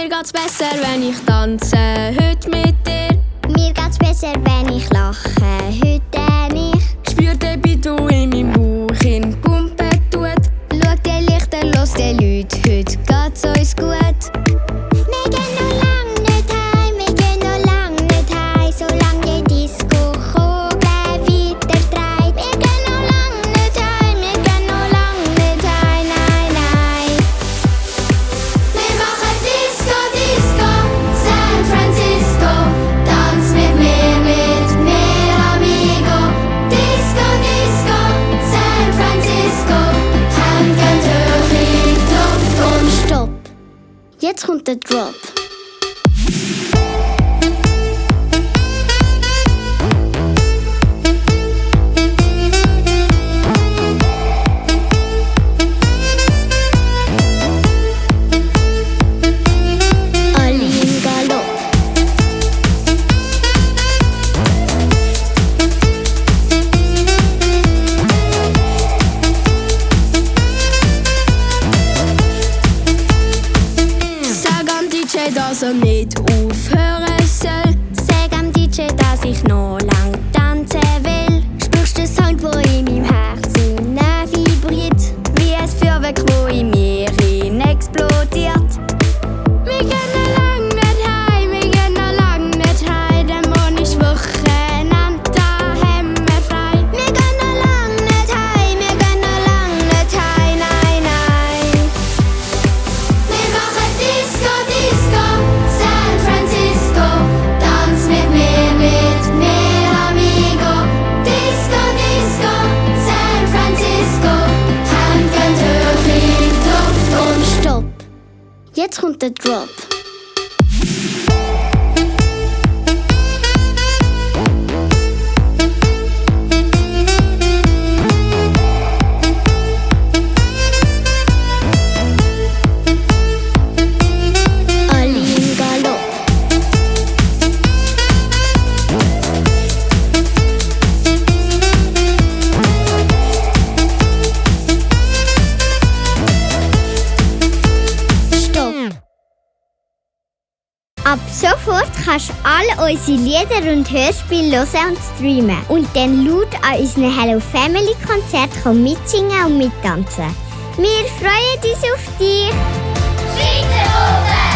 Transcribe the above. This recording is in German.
Mir geht's besser, wenn ich tanze, heute mit dir. Mir geht's besser, wenn ich lache, heute nicht. Spür den Beat, der in meinem Bauch in Pumpen tut. Schau die Lichter, los die Leute, heute geht's uns gut. Wir gehen noch lang nicht heim, wir gehen noch lang nicht heim, solange die Disco-Kugel weiter dreht. Wir gehen noch lang nicht heim, wir gehen noch lang nicht heim, nein, nein. Wir machen Disco, Disco, San Francisco. Tanz mit mir, amigo. Disco, Disco, San Francisco. Hängt hoch in die Luft und stopp. Jetzt kommt der Drop. Alle im Galopp. Sag am DJ, dass er nicht aufhören soll. Sag am DJ, dass ich noch lang tanzen will. Spürst den Sound, der in meinem Herzen vibriert, wie ein Feuerwerk, das in mir explodiert. Wir gehen noch lang nicht heim, wir gehen noch lang nicht heim, denn morgen ist Wochenende, da haben wir frei. Wir gehen noch lang nicht heim, wir gehen noch lang nicht heim, nein, nein. Wir machen Disco, Disco, San Francisco. Tanz mit mir, amigo. Disco, Disco, San Francisco. Hängt hoch in die Luft und stopp. Jetzt kommt der Drop. Alle im Galopp. Stopp. Ab sofort kannst du all unsere Lieder und Hörspiele hören und streamen. Und dann laut an unseren Hello Family Konzerten mitsingen und mittanzen. Wir freuen uns auf dich! Schweizerhofen!